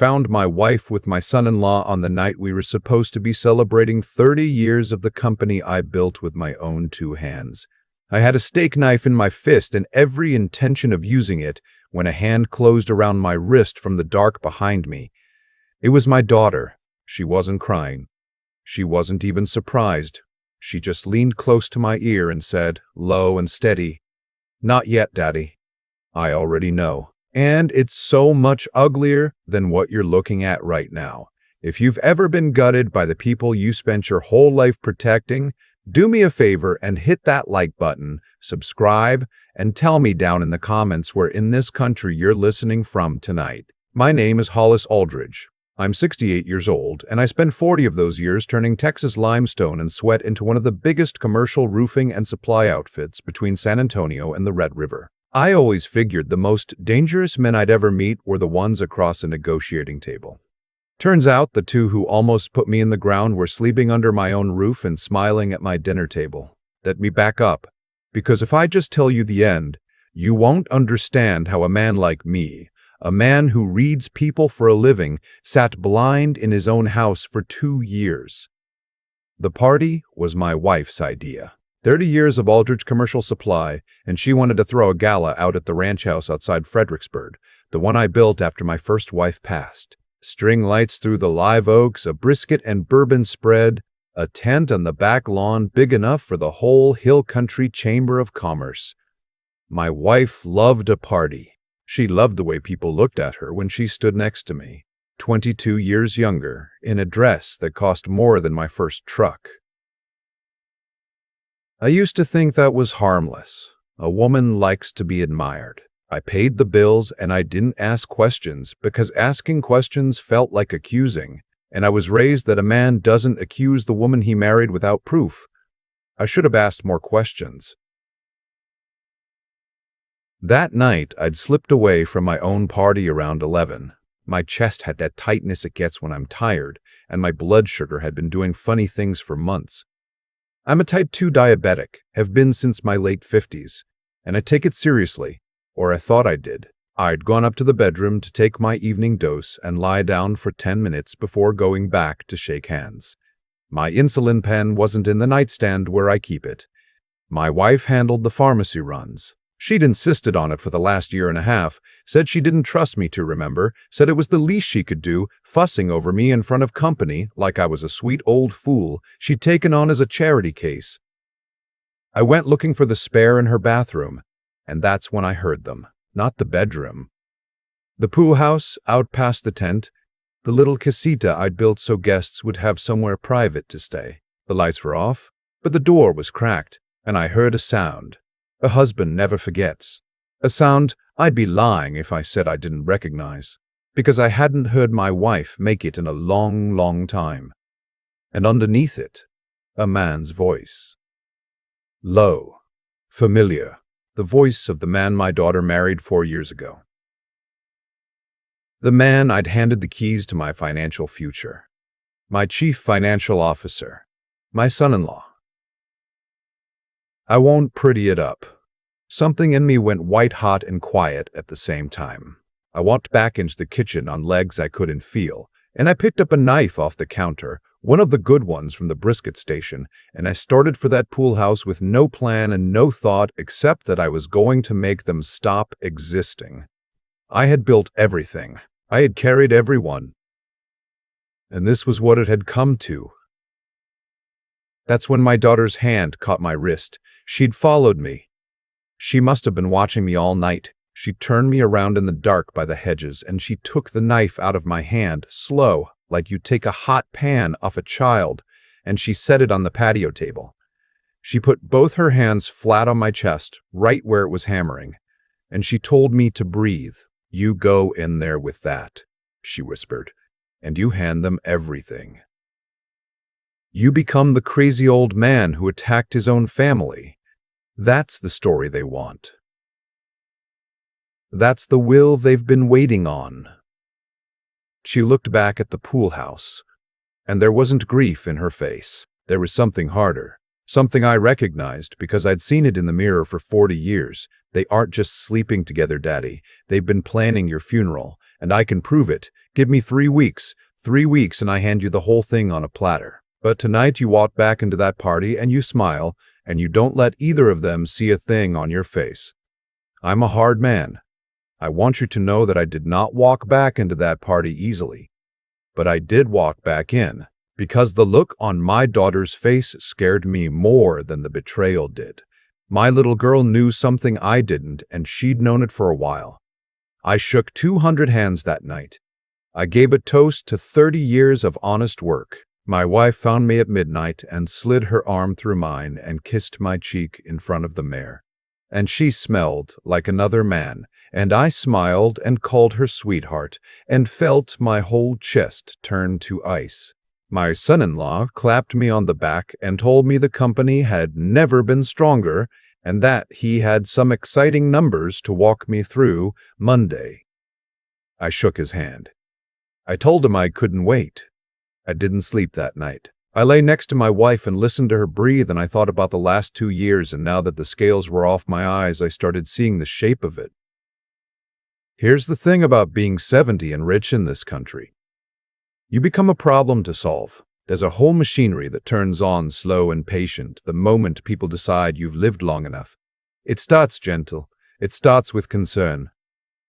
found my wife with my son-in-law on the night we were supposed to be celebrating 30 years of the company I built with my own two hands. I had a steak knife in my fist and every intention of using it when a hand closed around my wrist from the dark behind me. It was my daughter. She wasn't crying. She wasn't even surprised. She just leaned close to my ear and said, low and steady, "Not yet, Daddy." I already know. And it's so much uglier than what you're looking at right now. If you've ever been gutted by the people you spent your whole life protecting, do me a favor and hit that like button, subscribe, and tell me down in the comments where in this country you're listening from tonight. My name is Hollis Aldridge. I'm 68 years old, and I spent 40 of those years turning Texas limestone and sweat into one of the biggest commercial roofing and supply outfits between San Antonio and the Red River. I always figured the most dangerous men I'd ever meet were the ones across a negotiating table. Turns out the two who almost put me in the ground were sleeping under my own roof and smiling at my dinner table. Let me back up, because if I just tell you the end, you won't understand how a man like me, a man who reads people for a living, sat blind in his own house for 2 years. The party was my wife's idea. 30 years of Aldridge commercial supply, and she wanted to throw a gala out at the ranch house outside Fredericksburg, the one I built after my first wife passed. String lights through the live oaks, a brisket and bourbon spread, a tent on the back lawn big enough for the whole Hill Country Chamber of Commerce. My wife loved a party. She loved the way people looked at her when she stood next to me, 22 years younger, in a dress that cost more than my first truck. I used to think that was harmless. A woman likes to be admired. I paid the bills and I didn't ask questions because asking questions felt like accusing, and I was raised that a man doesn't accuse the woman he married without proof. I should have asked more questions. That night, I'd slipped away from my own party around 11. My chest had that tightness it gets when I'm tired, and my blood sugar had been doing funny things for months. I'm a type 2 diabetic, have been since my late 50s, and I take it seriously, or I thought I did. I'd gone up to the bedroom to take my evening dose and lie down for 10 minutes before going back to shake hands. My insulin pen wasn't in the nightstand where I keep it. My wife handled the pharmacy runs. She'd insisted on it for the last year and a half, said she didn't trust me to remember, said it was the least she could do, fussing over me in front of company like I was a sweet old fool she'd taken on as a charity case. I went looking for the spare in her bathroom, and that's when I heard them, not the bedroom. The pool house, out past the tent, the little casita I'd built so guests would have somewhere private to stay. The lights were off, but the door was cracked, and I heard a sound. A husband never forgets. A sound I'd be lying if I said I didn't recognize, because I hadn't heard my wife make it in a long, long time. And underneath it, a man's voice. Low, familiar, the voice of the man my daughter married 4 years ago. The man I'd handed the keys to my financial future. My chief financial officer. My son-in-law. I won't pretty it up. Something in me went white-hot and quiet at the same time. I walked back into the kitchen on legs I couldn't feel, and I picked up a knife off the counter, one of the good ones from the brisket station, and I started for that pool house with no plan and no thought except that I was going to make them stop existing. I had built everything. I had carried everyone. And this was what it had come to. That's when my daughter's hand caught my wrist. She'd followed me. She must have been watching me all night. She turned me around in the dark by the hedges, and she took the knife out of my hand, slow, like you take a hot pan off a child, and she set it on the patio table. She put both her hands flat on my chest, right where it was hammering, and she told me to breathe. "You go in there with that," she whispered, "and you hand them everything. You become the crazy old man who attacked his own family. That's the story they want. That's the will they've been waiting on." She looked back at the pool house, and there wasn't grief in her face. There was something harder, something I recognized because I'd seen it in the mirror for 40 years. They aren't just sleeping together, Daddy. They've been planning your funeral, and I can prove it. Give me 3 weeks. 3 weeks and I hand you the whole thing on a platter. But tonight you walk back into that party and you smile, and you don't let either of them see a thing on your face. I'm a hard man. I want you to know that I did not walk back into that party easily. But I did walk back in, because the look on my daughter's face scared me more than the betrayal did. My little girl knew something I didn't, and she'd known it for a while. I shook 200 hands that night. I gave a toast to 30 years of honest work. My wife found me at midnight and slid her arm through mine and kissed my cheek in front of the mayor. And she smelled like another man, and I smiled and called her sweetheart, and felt my whole chest turn to ice. My son-in-law clapped me on the back and told me the company had never been stronger, and that he had some exciting numbers to walk me through Monday. I shook his hand. I told him I couldn't wait. I didn't sleep that night. I lay next to my wife and listened to her breathe, and I thought about the last 2 years, and now that the scales were off my eyes, I started seeing the shape of it. Here's the thing about being 70 and rich in this country. You become a problem to solve. There's a whole machinery that turns on slow and patient the moment people decide you've lived long enough. It starts gentle. It starts with concern.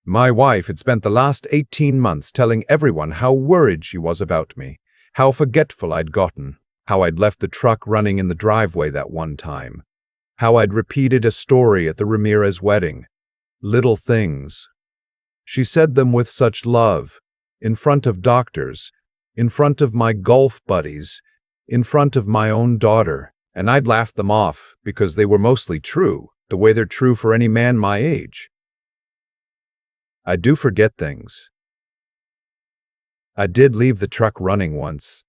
My wife had spent the last 18 months telling everyone how worried she was about me, how forgetful I'd gotten, how I'd left the truck running in the driveway that one time, how I'd repeated a story at the Ramirez wedding. Little things. She said them with such love, in front of doctors, in front of my golf buddies, in front of my own daughter, and I'd laughed them off because they were mostly true, the way they're true for any man my age. I do forget things. I did leave the truck running once.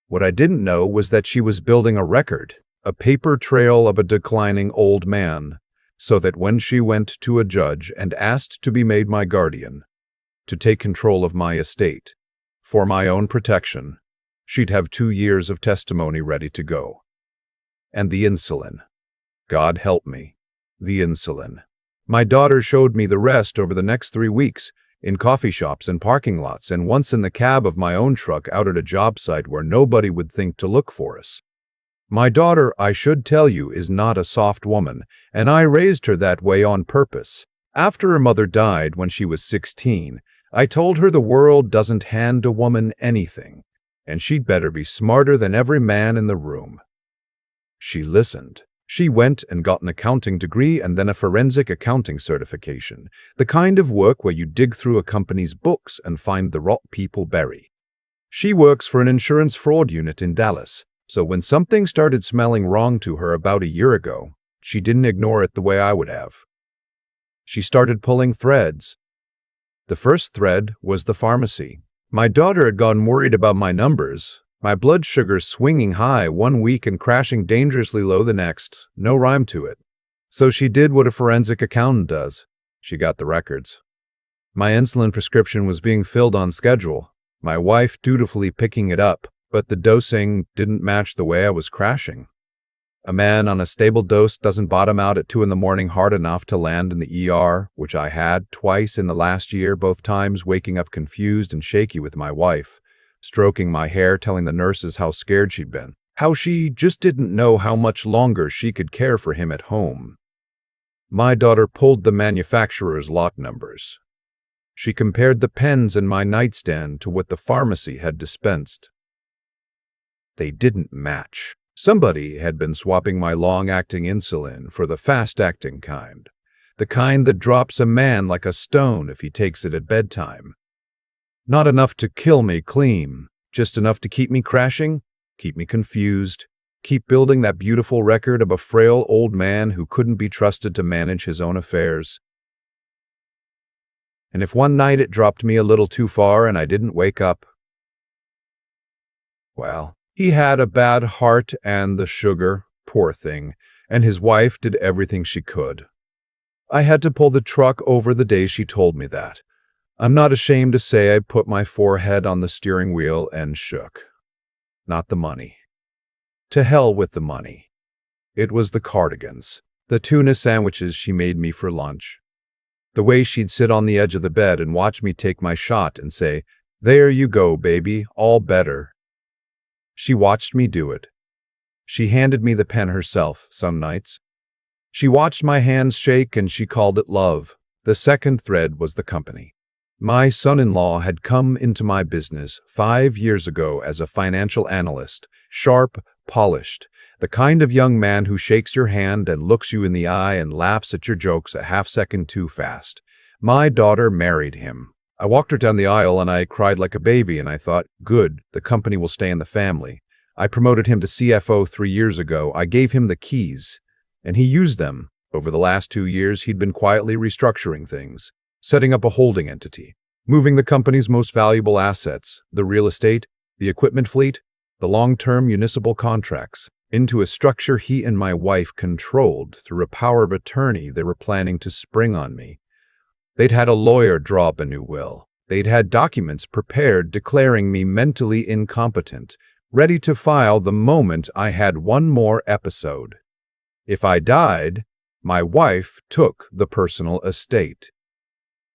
What I didn't know was that she was building a record, a paper trail of a declining old man, so that when she went to a judge and asked to be made my guardian, to take control of my estate, for my own protection, she'd have 2 years of testimony ready to go. And the insulin. God help me. The insulin. My daughter showed me the rest over the next 3 weeks, in coffee shops and parking lots, and once in the cab of my own truck out at a job site where nobody would think to look for us. My daughter, I should tell you, is not a soft woman, and I raised her that way on purpose. After her mother died when she was 16, I told her the world doesn't hand a woman anything, and she'd better be smarter than every man in the room. She listened. She went and got an accounting degree and then a forensic accounting certification, the kind of work where you dig through a company's books and find the rot people bury. She works for an insurance fraud unit in Dallas, so when something started smelling wrong to her about a year ago, she didn't ignore it the way I would have. She started pulling threads. The first thread was the pharmacy. My daughter had gotten worried about my numbers. My blood sugar swinging high one week and crashing dangerously low the next. No rhyme to it. So she did what a forensic accountant does. She got the records. My insulin prescription was being filled on schedule, my wife dutifully picking it up, but the dosing didn't match the way I was crashing. A man on a stable dose doesn't bottom out at 2 a.m. hard enough to land in the ER, which I had twice in the last year, both times waking up confused and shaky with my wife, stroking my hair, telling the nurses how scared she'd been, how she just didn't know how much longer she could care for him at home. My daughter pulled the manufacturer's lot numbers. She compared the pens in my nightstand to what the pharmacy had dispensed. They didn't match. Somebody had been swapping my long-acting insulin for the fast-acting kind, the kind that drops a man like a stone if he takes it at bedtime. Not enough to kill me clean, just enough to keep me crashing, keep me confused, keep building that beautiful record of a frail old man who couldn't be trusted to manage his own affairs. And if one night it dropped me a little too far and I didn't wake up, well, he had a bad heart and the sugar, poor thing, and his wife did everything she could. I had to pull the truck over the day she told me that. I'm not ashamed to say I put my forehead on the steering wheel and shook. Not the money. To hell with the money. It was the cardigans, the tuna sandwiches she made me for lunch. The way she'd sit on the edge of the bed and watch me take my shot and say, There you go, baby, all better. She watched me do it. She handed me the pen herself some nights. She watched my hands shake and she called it love. The second thread was the company. My son-in-law had come into my business 5 years ago as a financial analyst, sharp, polished, the kind of young man who shakes your hand and looks you in the eye and laughs at your jokes a half-second too fast. My daughter married him. I walked her down the aisle and I cried like a baby and I thought, good, the company will stay in the family. I promoted him to CFO 3 years ago. I gave him the keys, and he used them. Over the last 2 years, he'd been quietly restructuring things, setting up a holding entity, moving the company's most valuable assets, the real estate, the equipment fleet, the long-term municipal contracts, into a structure he and my wife controlled through a power of attorney they were planning to spring on me. They'd had a lawyer draw up a new will. They'd had documents prepared declaring me mentally incompetent, ready to file the moment I had one more episode. If I died, my wife took the personal estate.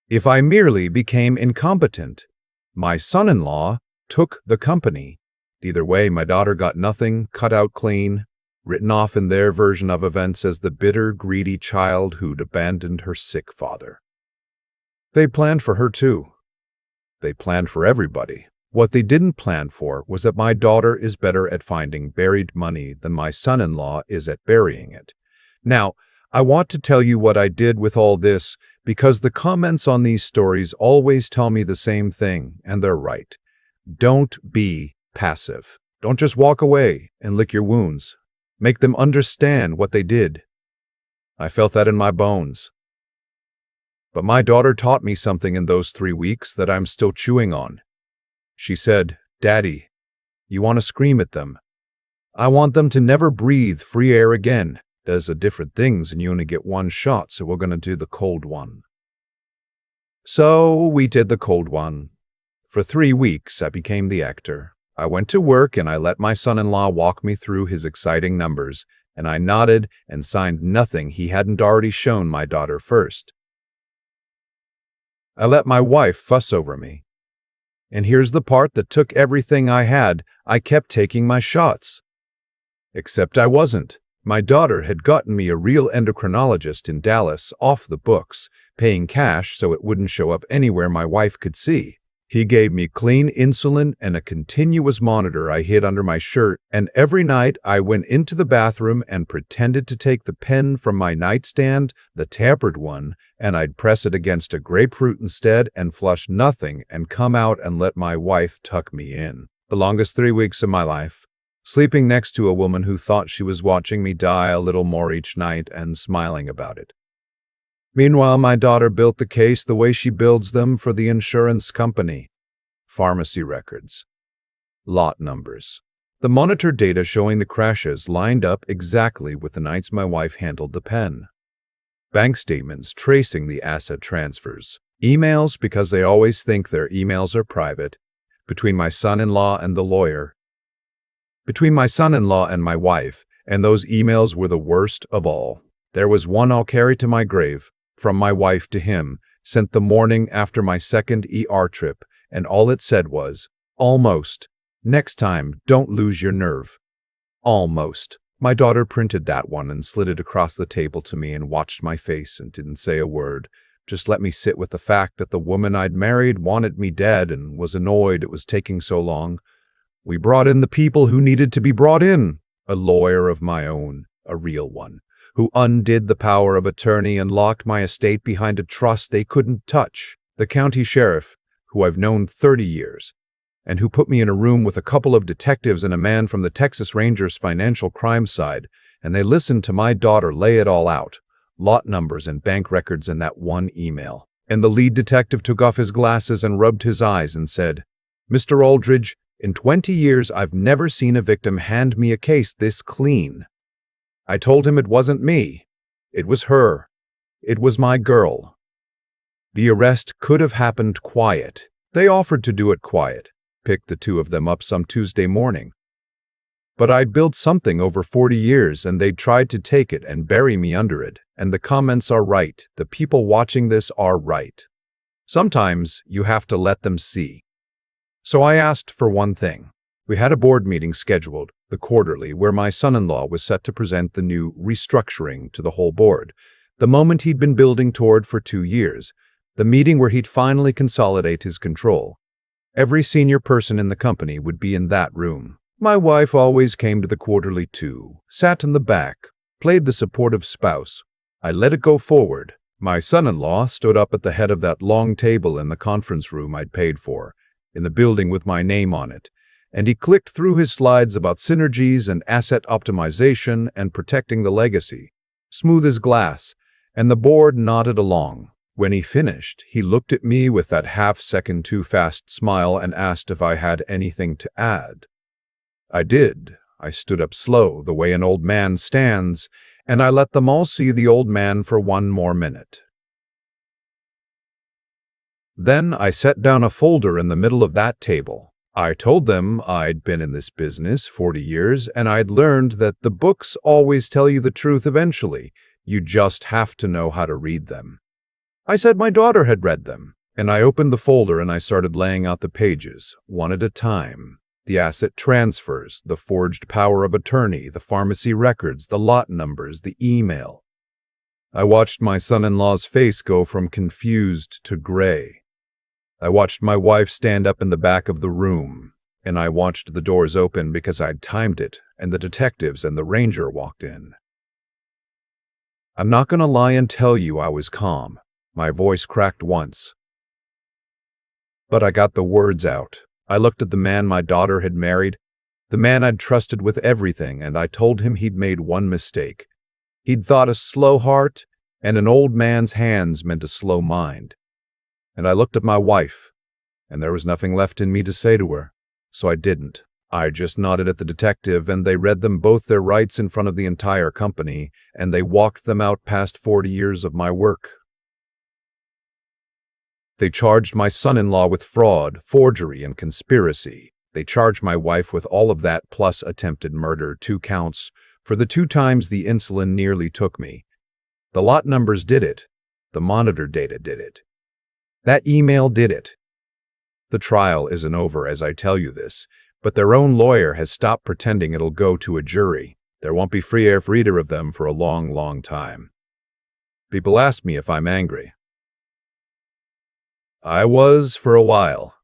If I merely became incompetent, my son-in-law took the company. Either way, my daughter got nothing, cut out clean, written off in their version of events as the bitter, greedy child who'd abandoned her sick father. They planned for her too. They planned for everybody. What they didn't plan for was that my daughter is better at finding buried money than my son-in-law is at burying it. Now, I want to tell you what I did with all this because the comments on these stories always tell me the same thing, and they're right. Don't be passive. Don't just walk away and lick your wounds. Make them understand what they did. I felt that in my bones. But my daughter taught me something in those 3 weeks that I'm still chewing on. She said, "Daddy, you want to scream at them. I want them to never breathe free air again. There's a different things and you only get one shot, so we're going to do the cold one." So we did the cold one. For 3 weeks, I became the actor. I went to work and I let my son-in-law walk me through his exciting numbers, and I nodded and signed nothing he hadn't already shown my daughter first. I let my wife fuss over me. And here's the part that took everything I had. I kept taking my shots. Except I wasn't. My daughter had gotten me a real endocrinologist in Dallas off the books, paying cash so it wouldn't show up anywhere my wife could see. He gave me clean insulin and a continuous monitor I hid under my shirt, and every night I went into the bathroom and pretended to take the pen from my nightstand, the tampered one, and I'd press it against a grapefruit instead and flush nothing and come out and let my wife tuck me in. The longest 3 weeks of my life. Sleeping next to a woman who thought she was watching me die a little more each night and smiling about it. Meanwhile, my daughter built the case the way she builds them for the insurance company. Pharmacy records. Lot numbers. The monitor data showing the crashes lined up exactly with the nights my wife handled the pen. Bank statements tracing the asset transfers. Emails, because they always think their emails are private, between my son-in-law and the lawyer. Between my son-in-law and my wife, and those emails were the worst of all. There was one I'll carry to my grave, from my wife to him, sent the morning after my second ER trip, and all it said was, "Almost. Next time, don't lose your nerve." Almost. My daughter printed that one and slid it across the table to me and watched my face and didn't say a word. Just let me sit with the fact that the woman I'd married wanted me dead and was annoyed it was taking so long. We brought in the people who needed to be brought in. A lawyer of my own, a real one, who undid the power of attorney and locked my estate behind a trust they couldn't touch. The county sheriff, who I've known 30 years, and who put me in a room with a couple of detectives and a man from the Texas Rangers financial crime side, and they listened to my daughter lay it all out, lot numbers and bank records in that one email. And the lead detective took off his glasses and rubbed his eyes and said, "Mr. Aldridge, in 20 years I've never seen a victim hand me a case this clean." I told him it wasn't me. It was her. It was my girl. The arrest could have happened quiet. They offered to do it quiet. Picked the two of them up some Tuesday morning. But I'd built something over 40 years and they'd tried to take it and bury me under it. And the comments are right. The people watching this are right. Sometimes you have to let them see. So I asked for one thing. We had a board meeting scheduled, the quarterly, where my son-in-law was set to present the new restructuring to the whole board, the moment he'd been building toward for 2 years, the meeting where he'd finally consolidate his control. Every senior person in the company would be in that room. My wife always came to the quarterly too, sat in the back, played the supportive spouse. I let it go forward. My son-in-law stood up at the head of that long table in the conference room I'd paid for, in the building with my name on it, and he clicked through his slides about synergies and asset optimization and protecting the legacy, smooth as glass, and the board nodded along. When he finished, he looked at me with that half-second too fast smile and asked if I had anything to add. I did. I stood up slow, the way an old man stands, and I let them all see the old man for one more minute. Then I set down a folder in the middle of that table. I told them I'd been in this business 40 years, and I'd learned that the books always tell you the truth eventually. You just have to know how to read them. I said my daughter had read them, and I opened the folder and I started laying out the pages, one at a time. The asset transfers, the forged power of attorney, the pharmacy records, the lot numbers, the email. I watched my son-in-law's face go from confused to gray. I watched my wife stand up in the back of the room, and I watched the doors open because I'd timed it, and the detectives and the ranger walked in. I'm not going to lie and tell you I was calm. My voice cracked once. But I got the words out. I looked at the man my daughter had married, the man I'd trusted with everything, and I told him he'd made one mistake. He'd thought a slow heart and an old man's hands meant a slow mind. And I looked at my wife, and there was nothing left in me to say to her, so I didn't. I just nodded at the detective, and they read them both their rights in front of the entire company, and they walked them out past 40 years of my work. They charged my son-in-law with fraud, forgery, and conspiracy. They charged my wife with all of that plus attempted murder, 2 counts, for the 2 times the insulin nearly took me. The lot numbers did it. The monitor data did it. That email did it. The trial isn't over as I tell you this, but their own lawyer has stopped pretending it'll go to a jury. There won't be free air for either of them for a long, long time. People ask me if I'm angry. I was for a while,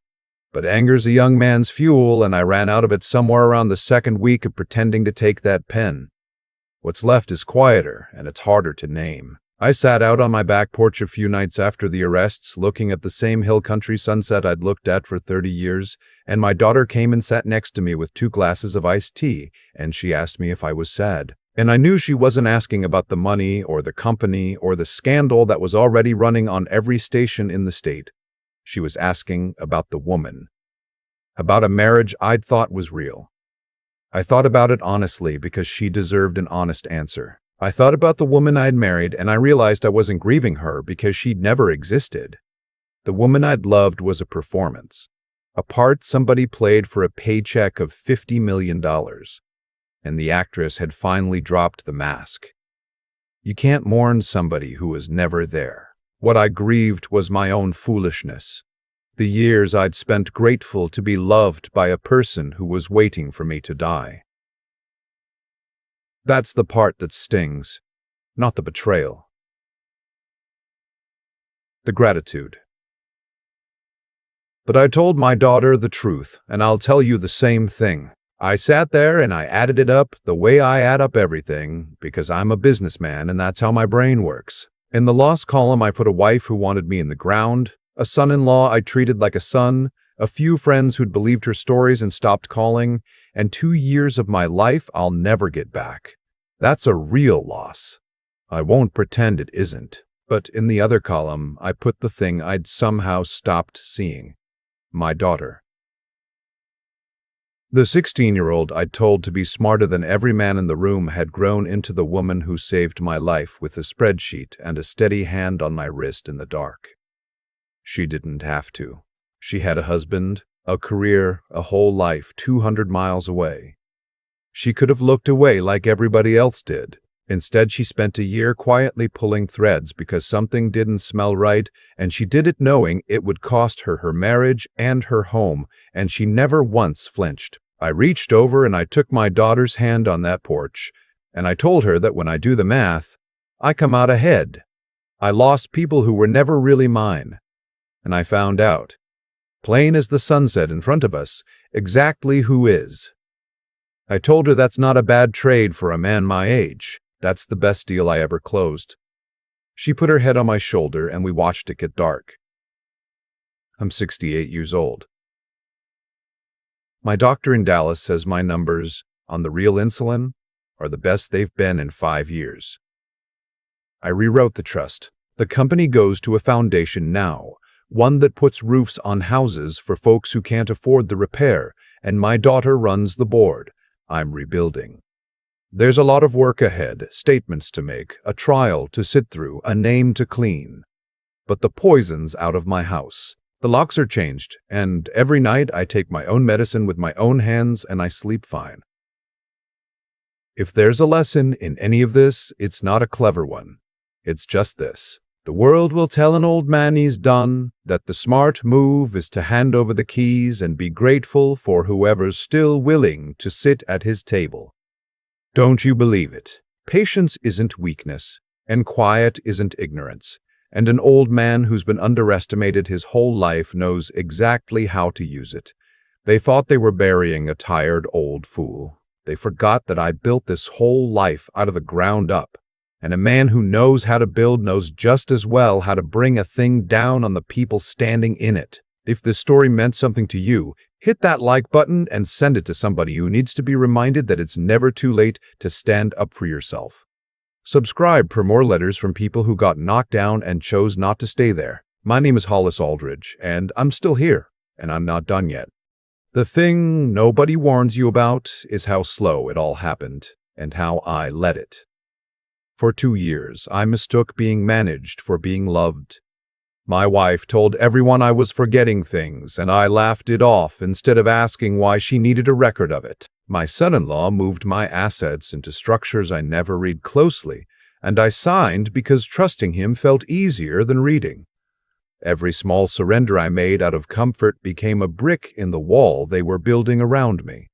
but anger's a young man's fuel, and I ran out of it somewhere around the 2nd week of pretending to take that pen. What's left is quieter, and it's harder to name. I sat out on my back porch a few nights after the arrests, looking at the same hill country sunset I'd looked at for 30 years, and my daughter came and sat next to me with 2 glasses of iced tea, and she asked me if I was sad. And I knew she wasn't asking about the money or the company or the scandal that was already running on every station in the state. She was asking about the woman, about a marriage I'd thought was real. I thought about it honestly because she deserved an honest answer. I thought about the woman I'd married, and I realized I wasn't grieving her because she'd never existed. The woman I'd loved was a performance, a part somebody played for a paycheck of $50 million, and the actress had finally dropped the mask. You can't mourn somebody who was never there. What I grieved was my own foolishness, the years I'd spent grateful to be loved by a person who was waiting for me to die. That's the part that stings, not the betrayal. The gratitude. But I told my daughter the truth, and I'll tell you the same thing. I sat there and I added it up the way I add up everything, because I'm a businessman and that's how my brain works. In the loss column, I put a wife who wanted me in the ground, a son-in-law I treated like a son, a few friends who'd believed her stories and stopped calling, and 2 years of my life I'll never get back. That's a real loss. I won't pretend it isn't. But in the other column, I put the thing I'd somehow stopped seeing. My daughter. The 16-year-old I'd told to be smarter than every man in the room had grown into the woman who saved my life with a spreadsheet and a steady hand on my wrist in the dark. She didn't have to. She had a husband, a career, a whole life 200 miles away. She could have looked away like everybody else did, Instead, she spent a year quietly pulling threads because something didn't smell right, and she did it knowing it would cost her her marriage and her home, and she never once flinched. I reached over and I took my daughter's hand on that porch, and I told her that when I do the math, I come out ahead. I lost people who were never really mine, and I found out, plain as the sunset in front of us, exactly who is. I told her that's not a bad trade for a man my age. That's the best deal I ever closed. She put her head on my shoulder and we watched it get dark. I'm 68 years old. My doctor in Dallas says my numbers on the real insulin are the best they've been in 5 years. I rewrote the trust. The company goes to a foundation now, one that puts roofs on houses for folks who can't afford the repair, and my daughter runs the board. I'm rebuilding. There's a lot of work ahead, statements to make, a trial to sit through, a name to clean. But the poison's out of my house. The locks are changed, and every night I take my own medicine with my own hands and I sleep fine. If there's a lesson in any of this, it's not a clever one. It's just this. The world will tell an old man he's done, that the smart move is to hand over the keys and be grateful for whoever's still willing to sit at his table. Don't you believe it? Patience isn't weakness, and quiet isn't ignorance, and an old man who's been underestimated his whole life knows exactly how to use it. They thought they were burying a tired old fool. They forgot that I built this whole life out of the ground up, and a man who knows how to build knows just as well how to bring a thing down on the people standing in it. If this story meant something to you, hit that like button and send it to somebody who needs to be reminded that it's never too late to stand up for yourself. Subscribe for more letters from people who got knocked down and chose not to stay there. My name is Hollis Aldridge, and I'm still here, and I'm not done yet. The thing nobody warns you about is how slow it all happened, and how I let it. For 2 years, I mistook being managed for being loved. My wife told everyone I was forgetting things, and I laughed it off instead of asking why she needed a record of it. My son-in-law moved my assets into structures I never read closely, and I signed because trusting him felt easier than reading. Every small surrender I made out of comfort became a brick in the wall they were building around me.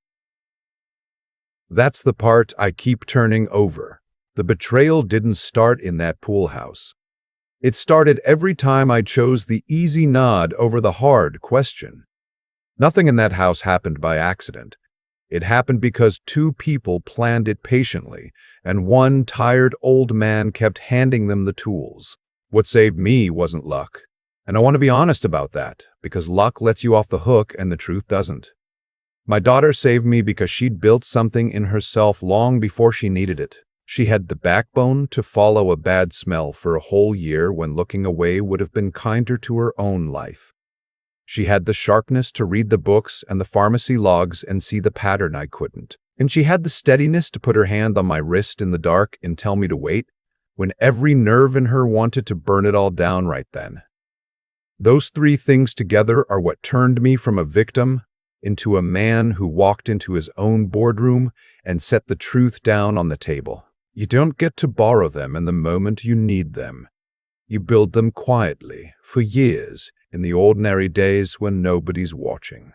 That's the part I keep turning over. The betrayal didn't start in that pool house. It started every time I chose the easy nod over the hard question. Nothing in that house happened by accident. It happened because 2 people planned it patiently, and one tired old man kept handing them the tools. What saved me wasn't luck. And I want to be honest about that, because luck lets you off the hook and the truth doesn't. My daughter saved me because she'd built something in herself long before she needed it. She had the backbone to follow a bad smell for a whole year when looking away would have been kinder to her own life. She had the sharpness to read the books and the pharmacy logs and see the pattern I couldn't. And she had the steadiness to put her hand on my wrist in the dark and tell me to wait, when every nerve in her wanted to burn it all down right then. Those 3 things together are what turned me from a victim into a man who walked into his own boardroom and set the truth down on the table. You don't get to borrow them in the moment you need them. You build them quietly, for years, in the ordinary days when nobody's watching.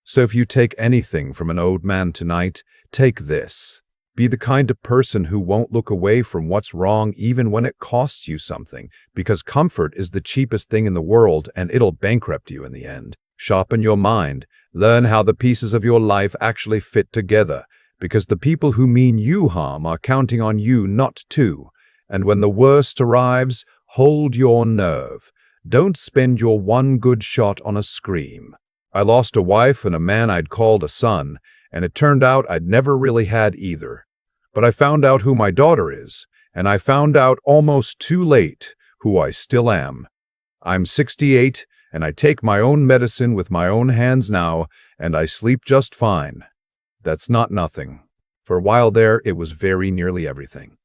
So if you take anything from an old man tonight, take this. Be the kind of person who won't look away from what's wrong even when it costs you something, because comfort is the cheapest thing in the world and it'll bankrupt you in the end. Sharpen your mind. Learn how the pieces of your life actually fit together, because the people who mean you harm are counting on you not to. And when the worst arrives, hold your nerve. Don't spend your one good shot on a scream. I lost a wife and a man I'd called a son, and it turned out I'd never really had either. But I found out who my daughter is, and I found out almost too late who I still am. I'm 68, and I take my own medicine with my own hands now, and I sleep just fine. That's not nothing. For a while there, it was very nearly everything.